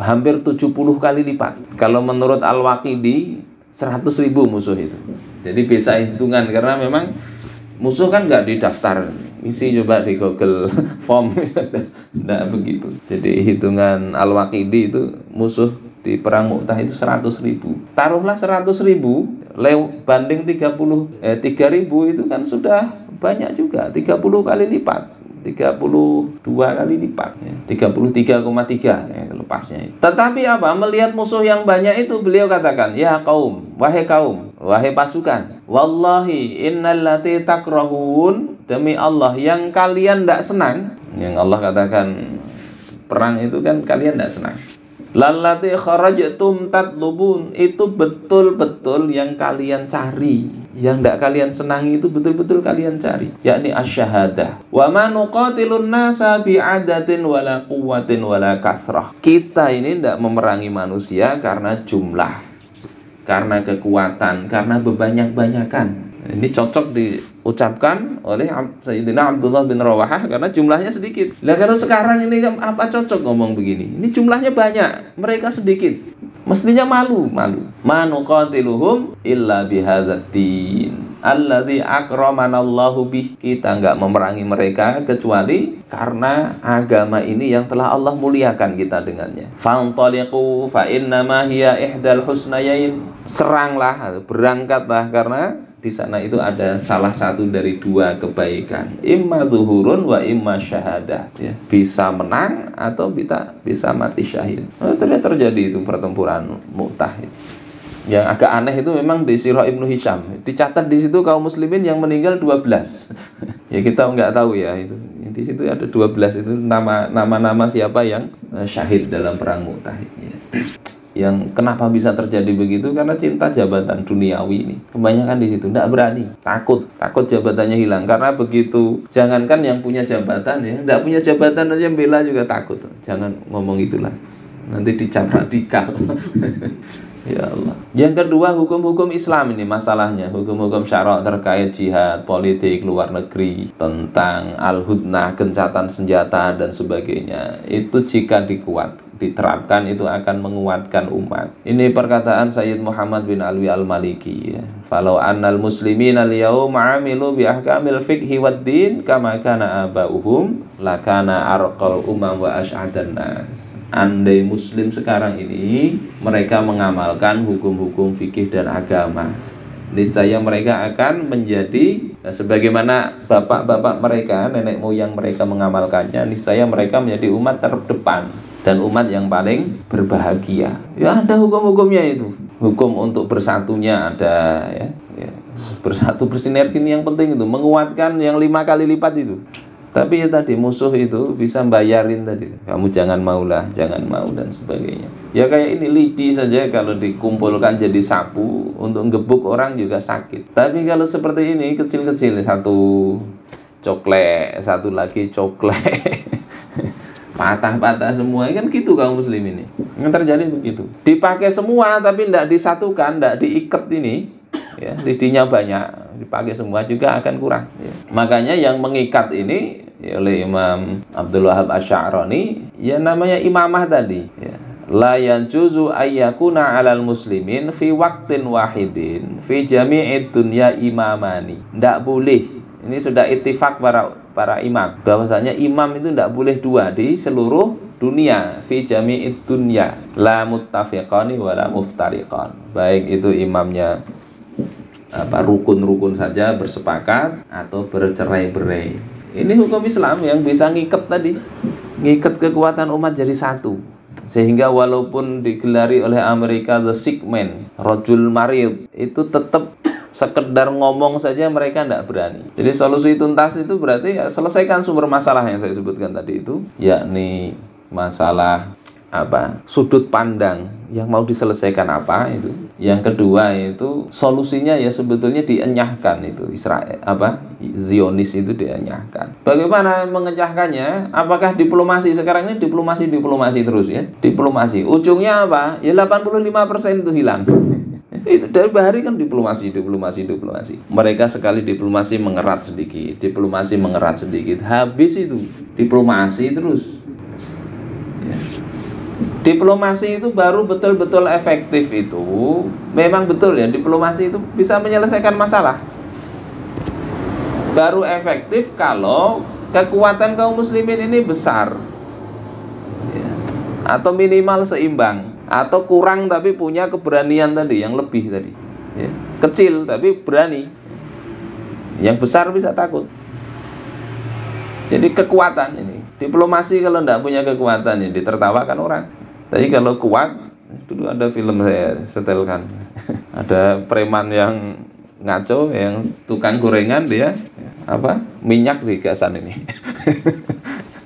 S1: Hampir 70 kali lipat. Kalau menurut Al-Waqidi 100.000 musuh itu. Jadi bisa hitungan karena memang musuh kan nggak didaftar. Isi coba di Google Form. Nggak begitu. Jadi hitungan Al-Waqidi itu musuh di perang Mu'tah itu 100.000. Taruhlah 100.000 banding 3.000 itu kan sudah banyak juga. 30 kali lipat. 32 kali lipat ya. 33,3 ya, lepasnya itu. Tetapi melihat musuh yang banyak itu beliau katakan, ya kaum, wahai pasukan, wallahi innallati takrahun, demi Allah yang kalian tidak senang, yang Allah katakan perang itu kan kalian tidak senang. Lallati kharajtum tatlubun, itu betul-betul yang kalian cari. Yang tidak kalian senangi itu betul-betul kalian cari, yakni asyahadah. Wa ma nuqatilun nasa bi'adatin wala quwwatin wala kathrah. Kita ini tidak memerangi manusia karena jumlah, karena kekuatan, karena bebanyak-banyakan. Ini cocok diucapkan oleh Sayyidina Abdullah bin Rawahah karena jumlahnya sedikit. Lah kalau sekarang ini apa cocok ngomong begini? Ini jumlahnya banyak, mereka sedikit. Mestinya malu. Manuqatiluhum illa bihadzatin alladzi akramanallahu bih. Kita enggak memerangi mereka kecuali karena agama ini yang telah Allah muliakan kita dengannya. Fantaliqu fa innama hiya ihdal husnayain. Seranglah, berangkatlah karena di sana itu ada salah satu dari dua kebaikan, imma zuhurun wa imma syahadah ya. Bisa menang atau bisa mati syahid. Terjadi itu pertempuran Mu'tah.
S2: Yang agak aneh itu memang di Sirah Ibnu Hisham dicatat di situ kaum muslimin yang meninggal 12. Ya kita nggak tahu ya itu. Di situ ada 12 itu nama-nama siapa yang syahid dalam perang Mu'tah. Ya. Yang kenapa bisa terjadi begitu? Karena cinta jabatan duniawi ini. Kebanyakan di situ nggak berani, takut jabatannya hilang. Karena begitu, jangankan yang punya jabatan ya, nggak punya jabatan aja bela juga takut. Jangan ngomong itulah, nanti dicap radikal. Ya Allah. Yang kedua, hukum-hukum Islam ini masalahnya, hukum-hukum syara' terkait jihad, politik, luar negeri, tentang al-hudnah, gencatan senjata dan sebagainya. Itu jika diterapkan itu akan menguatkan umat. Ini perkataan Sayyid Muhammad bin Alwi al-Maliki ya. Falau annal muslimin al-yawma 'amilu bi ahkamil fiqhi wad din kama kana abauhum lakana arqal umam wa asy'adan nas. Andai muslim sekarang ini mereka mengamalkan hukum-hukum fikih dan agama, niscaya mereka akan menjadi sebagaimana bapak-bapak mereka, nenek moyang mereka mengamalkannya, niscaya mereka menjadi umat terdepan dan umat yang paling berbahagia. Ya ada hukum-hukumnya itu. Hukum untuk bersatunya ada ya. Bersatu bersinergi ini yang penting itu, menguatkan yang 5 kali lipat itu. Tapi ya tadi musuh itu bisa bayarin tadi. Kamu jangan maulah, jangan mau dan sebagainya. Ya kayak ini lidi saja kalau dikumpulkan jadi sapu untuk ngebuk orang juga sakit. Tapi kalau seperti ini kecil-kecil, satu coklek, satu lagi coklek, patah-patah semua kan gitu kaum muslim ini. Yang terjadi begitu. Dipakai semua tapi tidak disatukan, tidak diikat ini. Ya, lidinya banyak, dipakai semua juga akan kurang ya. Makanya yang mengikat ini ya, oleh Imam Abdul Wahab Asy'arani ya namanya imamah tadi ya. La yanjuzu ayyakuna 'alal muslimin fi waqtin wahidin fi jami'id dunya imamani. Tidak boleh. Ini sudah ittifaq para imam bahwasanya imam itu tidak boleh dua di seluruh dunia, fi jami'id dunya la muttafiqani wa la muftariqan. Baik itu imamnya rukun-rukun saja bersepakat atau bercerai-berai. Ini hukum Islam yang bisa ngikat tadi, ngikat kekuatan umat jadi satu. Sehingga walaupun digelari oleh Amerika the sick man, rajul marid, itu tetap sekedar ngomong saja mereka tidak berani. Jadi solusi tuntas itu berarti ya, selesaikan sumber masalah yang saya sebutkan tadi itu, yakni masalah sudut pandang yang mau diselesaikan apa itu. Yang kedua itu solusinya ya sebetulnya dienyahkan itu Israel Zionis itu dienyahkan. Bagaimana mengenyahkannya? Apakah diplomasi? Sekarang ini diplomasi terus ya. Diplomasi. Ujungnya apa? Ya 85% itu hilang. Itu dari bahari kan diplomasi. Mereka sekali diplomasi mengerat sedikit. Habis itu diplomasi terus. Ya. Diplomasi itu baru betul-betul efektif itu. Memang betul ya, diplomasi itu bisa menyelesaikan masalah. Baru efektif kalau kekuatan kaum muslimin ini besar ya. Atau minimal seimbang, atau kurang tapi punya keberanian tadi yang lebih tadi ya. Kecil tapi berani, yang besar bisa takut. Jadi kekuatan ini, diplomasi kalau tidak punya kekuatan ya ditertawakan orang. Tapi kalau kuat, dulu ada film saya setelkan, ada preman yang ngaco, yang tukang gorengan dia minyak di gasan ini,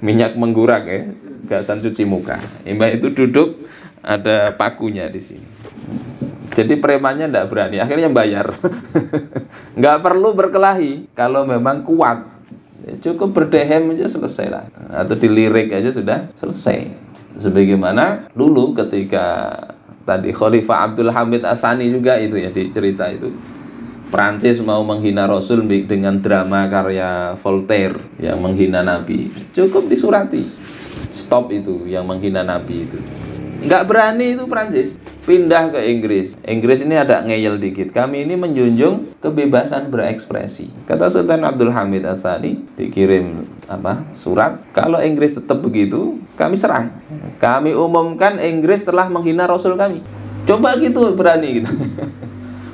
S2: minyak menggurak ya, gasan cuci muka. Mbak itu duduk ada pakunya di sini. Jadi premannya tidak berani, akhirnya bayar. Nggak perlu berkelahi kalau memang kuat. Cukup berdehem aja selesai lah, atau dilirik aja sudah selesai. Sebagaimana dulu ketika tadi Khalifah Abdul Hamid Ats-Tsani juga itu ya, di cerita itu Prancis mau menghina Rasul dengan drama karya Voltaire yang menghina Nabi. Cukup disurati, stop itu yang menghina Nabi itu. Nggak berani itu Prancis, pindah ke Inggris. Inggris ini ada ngeyel dikit. Kami ini menjunjung kebebasan berekspresi. Kata Sultan Abdul Hamid Ats-Tsani, dikirim surat, kalau Inggris tetap begitu, kami serang. Kami umumkan Inggris telah menghina Rasul kami. Coba gitu berani gitu.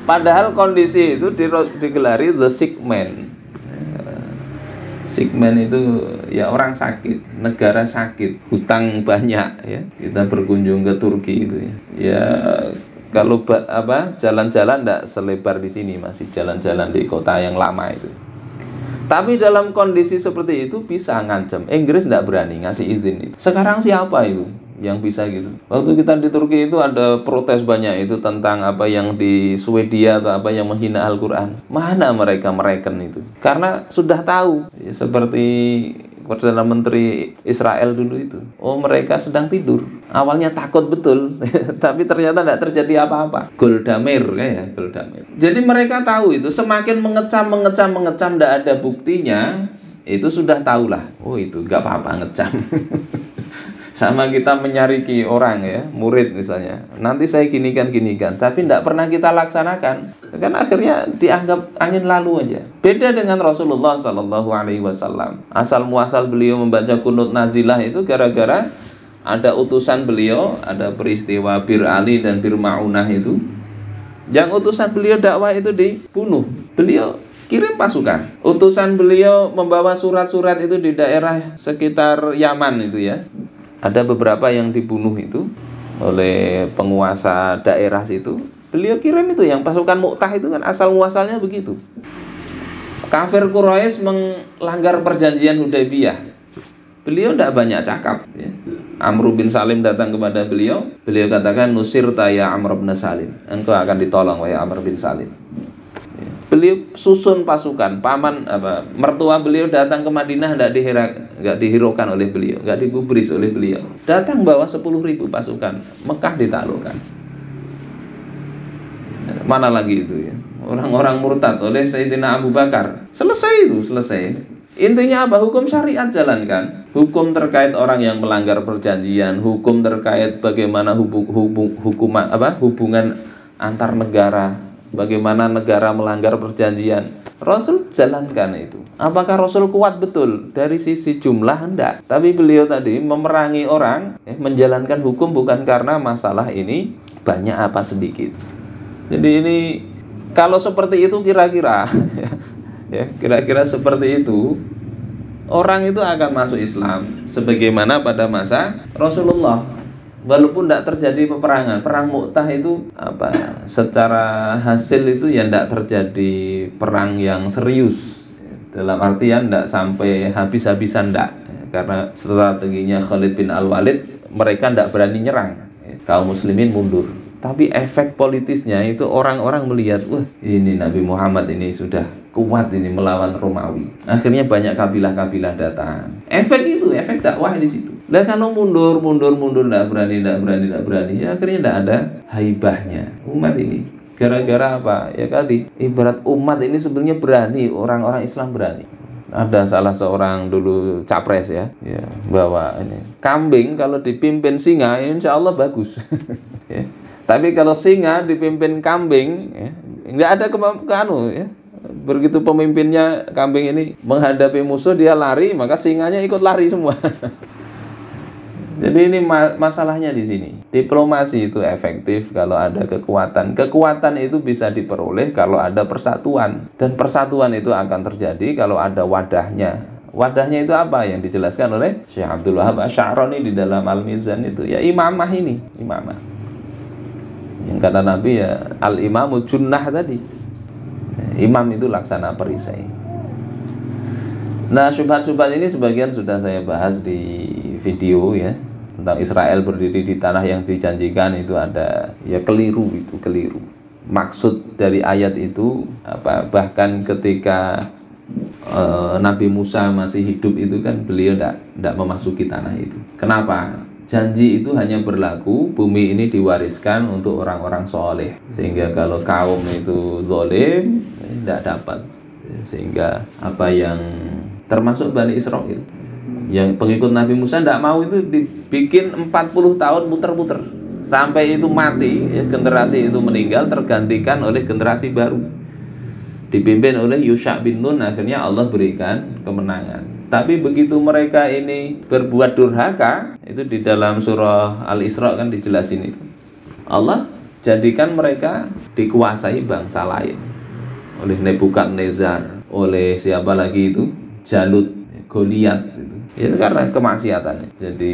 S2: Padahal kondisi itu digelari the sick man. Sick man itu ya orang sakit, negara sakit, hutang banyak ya. Kita berkunjung ke Turki itu ya. Ya Kalau jalan-jalan tidak selebar di sini, masih jalan-jalan di kota yang lama itu. Tapi dalam kondisi seperti itu bisa ngancam. Inggris tidak berani ngasih izin itu. Sekarang siapa itu yang bisa gitu? Waktu kita di Turki itu ada protes banyak itu tentang apa yang di Swedia atau apa yang menghina Al-Quran. Mana mereka mereken itu? Karena sudah tahu, ya, seperti Perdana Menteri Israel dulu itu. Oh, mereka sedang tidur. Awalnya takut betul, tapi ternyata tidak terjadi apa-apa. Golda Meir, ya, Golda Meir. Jadi mereka tahu itu, semakin mengecam, tidak ada buktinya, itu sudah tahulah. Oh, itu nggak apa-apa ngecam. Sama kita menyariki orang, ya, murid misalnya. Nanti saya ginikan, tapi tidak pernah kita laksanakan. Kan akhirnya dianggap angin lalu aja. Beda dengan Rasulullah SAW. Asal muasal beliau membaca kunut nazilah itu gara-gara ada utusan beliau, ada peristiwa Bir Ali dan Bir Ma'unah itu. Yang utusan beliau dakwah itu dibunuh. Beliau kirim pasukan. Utusan beliau membawa surat-surat itu di daerah sekitar Yaman itu, ya. Ada beberapa yang dibunuh itu oleh penguasa daerah situ. Beliau kirim itu, yang pasukan Mu'tah itu kan asal muasalnya begitu. Kafir Quraisy melanggar perjanjian Hudaybiyah. Beliau tidak banyak cakap, ya. Amr bin Salim datang kepada beliau. Beliau katakan, nusirta ya Amr bin Salim, engkau akan ditolong wahai Amr bin Salim. Beliau susun pasukan. Mertua beliau datang ke Madinah, nggak dihiraukan oleh beliau, nggak digubris oleh beliau. Datang bawa 10.000 pasukan, Mekah ditaklukkan. Mana lagi itu, ya, orang-orang murtad oleh Sayyidina Abu Bakar. Selesai. Intinya apa? Hukum syariat jalankan. Hukum terkait orang yang melanggar perjanjian, hukum terkait bagaimana hubungan antar negara, bagaimana negara melanggar perjanjian. Rasul jalankan itu. Apakah Rasul kuat betul? Dari sisi jumlah enggak. Tapi beliau tadi memerangi orang, ya, menjalankan hukum bukan karena masalah ini banyak apa sedikit. Jadi ini kalau seperti itu kira-kira ya, kira-kira seperti itu orang itu akan masuk Islam sebagaimana pada masa Rasulullah. Walaupun tidak terjadi peperangan, perang Mu'tah itu secara hasil itu ya tidak terjadi perang yang serius. Dalam artian tidak sampai habis-habisan, tidak. Karena strateginya Khalid bin Al-Walid, mereka tidak berani nyerang. Kaum muslimin mundur. Tapi efek politisnya itu orang-orang melihat, wah, ini Nabi Muhammad ini sudah kuat ini melawan Romawi. Akhirnya banyak kabilah-kabilah datang. Efek dakwah di situ. Lah kalau mundur tidak berani, ya akhirnya tidak ada haibahnya umat ini. Gara-gara apa? Ya tadi, ibarat umat ini sebenarnya berani, orang-orang Islam berani. Ada salah seorang dulu capres, ya bawa ini kambing, kalau dipimpin singa insya Allah bagus. Ya. Tapi kalau singa dipimpin kambing, ya, nggak ada ya. Begitu pemimpinnya kambing ini menghadapi musuh, dia lari, maka singanya ikut lari semua. Jadi ini masalahnya di sini. Diplomasi itu efektif kalau ada kekuatan. Kekuatan itu bisa diperoleh kalau ada persatuan. Dan persatuan itu akan terjadi kalau ada wadahnya. Wadahnya itu apa? Yang dijelaskan oleh Syekh Abdul Wahab Asy'arani di dalam Al-Mizan itu. Ya imamah ini. Imamah. Yang kata Nabi ya al-imamu junnah tadi. Imam itu laksana perisai. Nah, syubhat-syubhat ini sebagian sudah saya bahas di video, ya. Tentang Israel berdiri di tanah yang dijanjikan itu ada, ya keliru. Maksud dari ayat itu bahkan ketika Nabi Musa masih hidup itu kan beliau tidak memasuki tanah itu. Kenapa? Janji itu hanya berlaku, bumi ini diwariskan untuk orang-orang soleh. Sehingga kalau kaum itu zalim, tidak dapat. Sehingga apa yang termasuk Bani Israel, yang pengikut Nabi Musa tidak mau, itu dibikin 40 tahun muter-muter. Sampai itu mati, ya, generasi itu meninggal, tergantikan oleh generasi baru. Dipimpin oleh Yusha bin Nun, akhirnya Allah berikan kemenangan. Tapi begitu mereka ini berbuat durhaka, itu di dalam surah Al-Isra kan dijelasin itu. Allah jadikan mereka dikuasai bangsa lain. Oleh Nebukadnezar, oleh siapa lagi itu? Jalut, Goliat. Itu karena kemaksiatannya. Jadi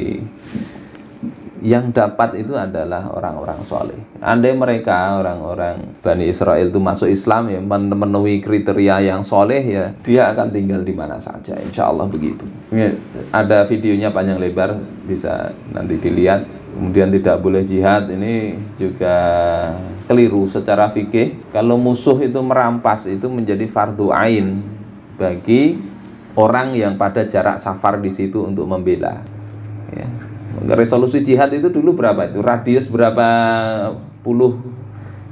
S2: yang dapat itu adalah orang-orang soleh. Andai mereka orang-orang Bani Israel itu masuk Islam ya, memenuhi kriteria yang soleh ya, dia akan tinggal di mana saja, insya Allah begitu. Ini ada videonya panjang lebar, bisa nanti dilihat. Kemudian tidak boleh jihad, ini juga keliru secara fikih. Kalau musuh itu merampas itu menjadi fardu ain bagi orang yang pada jarak safar di situ untuk membela. Ya. Resolusi jihad itu dulu berapa itu? Radius berapa puluh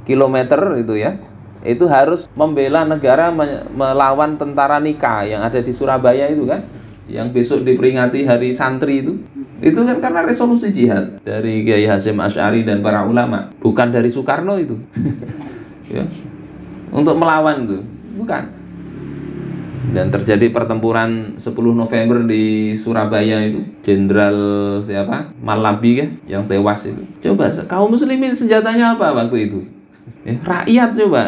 S2: kilometer itu ya? Itu harus membela negara melawan tentara Nika yang ada di Surabaya itu kan? Yang besok diperingati hari santri itu. Itu kan karena resolusi jihad dari Kiai Hasyim Asy'ari dan para ulama, bukan dari Soekarno itu. Ya. Untuk melawan itu, bukan. Dan terjadi pertempuran 10 November di Surabaya itu, Jenderal siapa? Malabi kan yang tewas itu. Coba kaum muslimin senjatanya apa waktu itu? Ya, rakyat coba,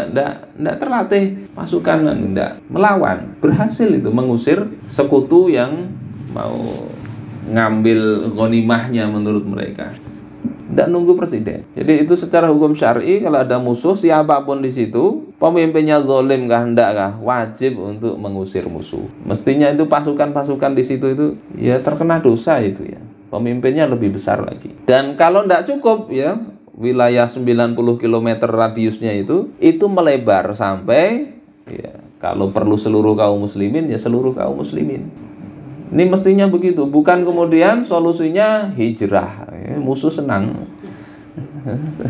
S2: ndak terlatih pasukan, ndak melawan, berhasil itu mengusir sekutu yang mau ngambil ghanimahnya menurut mereka. Nggak nunggu presiden. Jadi itu secara hukum syar'i kalau ada musuh siapapun di situ, pemimpinnya zalim kah enggak kah, wajib untuk mengusir musuh. Mestinya itu pasukan-pasukan di situ itu ya terkena dosa itu ya. Pemimpinnya lebih besar lagi. Dan kalau enggak cukup ya, wilayah 90 km radiusnya itu melebar sampai ya kalau perlu seluruh kaum muslimin ya seluruh kaum muslimin. Ini mestinya begitu, bukan kemudian solusinya hijrah. Musuh senang.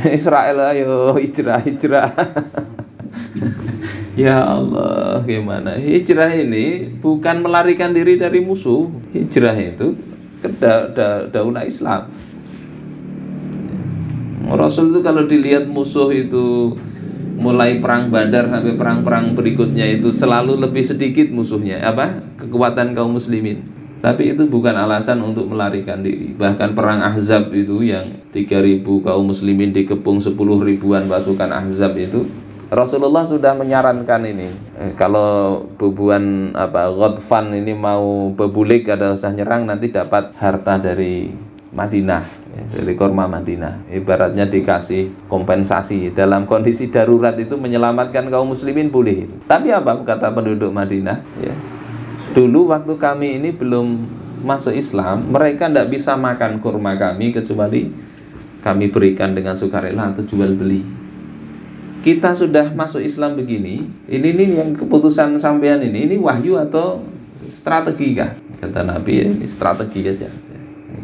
S2: Israel ayo hijrah. Ya Allah, gimana? Hijrah ini bukan melarikan diri dari musuh. Hijrah itu ke daulah Islam. Rasul itu kalau dilihat musuh itu mulai perang Badar sampai perang-perang berikutnya itu selalu lebih sedikit musuhnya, kekuatan kaum muslimin. Tapi itu bukan alasan untuk melarikan diri. Bahkan perang Ahzab itu yang 3.000 kaum muslimin dikepung 10 ribuan pasukan Ahzab itu, Rasulullah sudah menyarankan ini. Kalau bubuan Ghatfan ini mau bebulik ada usah nyerang, nanti dapat harta dari Madinah, dari korma Madinah. Ibaratnya dikasih kompensasi. Dalam kondisi darurat itu menyelamatkan kaum muslimin boleh. Tapi apa kata penduduk Madinah? Ya. Dulu waktu kami ini belum masuk Islam, mereka tidak bisa makan kurma kami kecuali kami berikan dengan sukarela atau jual beli. Kita sudah masuk Islam begini, ini yang keputusan sampean ini wahyu atau strategi kah? Kata Nabi ya, ini strategi aja.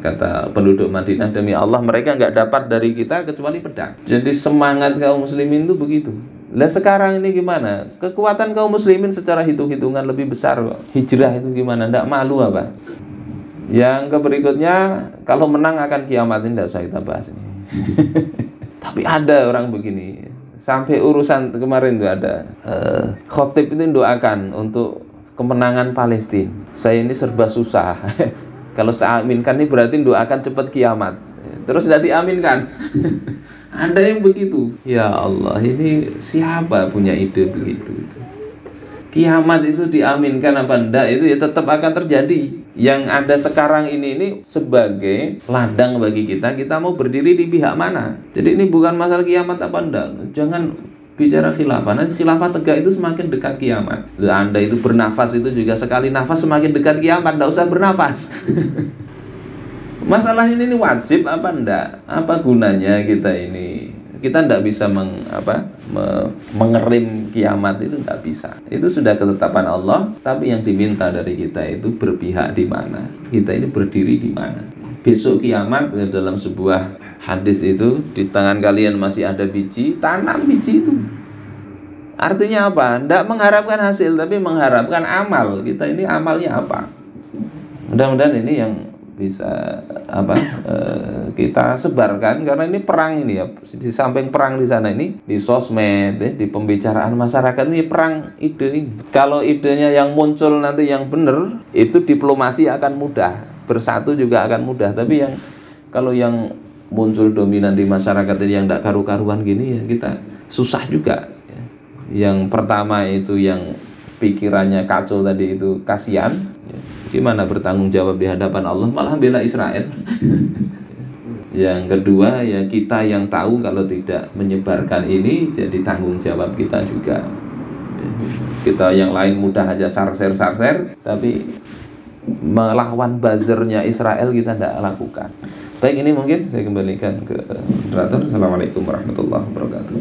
S2: Kata penduduk Madinah, demi Allah mereka nggak dapat dari kita kecuali pedang. Jadi semangat kaum muslimin itu begitu. Lah sekarang ini gimana? Kekuatan kaum muslimin secara hitung-hitungan lebih besar kok. Hijrah itu gimana? Nggak malu apa? Yang berikutnya, kalau menang akan kiamat, ini nggak usah kita bahas ini. Tapi ada orang begini. Sampai urusan kemarin itu ada khotib itu doakan untuk kemenangan Palestina. Saya ini serba susah. Kalau saya aminkan ini berarti doakan cepat kiamat. Terus tidak diaminkan. Ada yang begitu. Ya Allah, ini siapa punya ide begitu? Kiamat itu diaminkan apa enggak itu ya tetap akan terjadi. Yang ada sekarang ini sebagai ladang bagi kita mau berdiri di pihak mana. Jadi ini bukan masalah kiamat apa enggak. Jangan bicara khilafah. Nanti khilafah tegak itu semakin dekat kiamat. Anda itu bernafas itu juga sekali nafas semakin dekat kiamat, enggak usah bernafas. Masalah ini wajib apa enggak? Apa gunanya kita ini? Kita enggak bisa mengerim kiamat itu enggak bisa. Itu sudah ketetapan Allah, tapi yang diminta dari kita itu berpihak di mana? Kita ini berdiri di mana? Besok kiamat dalam sebuah hadis itu di tangan kalian masih ada biji, tanam biji itu. Artinya apa? Enggak mengharapkan hasil, tapi mengharapkan amal. Kita ini amalnya apa? Mudah-mudahan ini yang bisa kita sebarkan, karena ini perang ini ya, di samping perang di sana ini di sosmed ya, di pembicaraan masyarakat ini perang ide ini. Kalau idenya yang muncul nanti yang benar, itu diplomasi akan mudah, bersatu juga akan mudah. Tapi kalau yang muncul dominan di masyarakat ini yang tidak karu-karuan gini ya, kita susah juga ya. Yang pertama itu yang pikirannya kacau tadi itu kasihan ya. Gimana bertanggung jawab di hadapan Allah, malah bela Israel.
S1: Yang kedua ya kita yang tahu kalau tidak menyebarkan ini jadi tanggung jawab kita juga. Kita yang lain mudah aja sarser, tapi melawan buzzernya Israel kita tidak lakukan. Baik, ini mungkin saya kembalikan ke moderator. Assalamualaikum warahmatullahi wabarakatuh.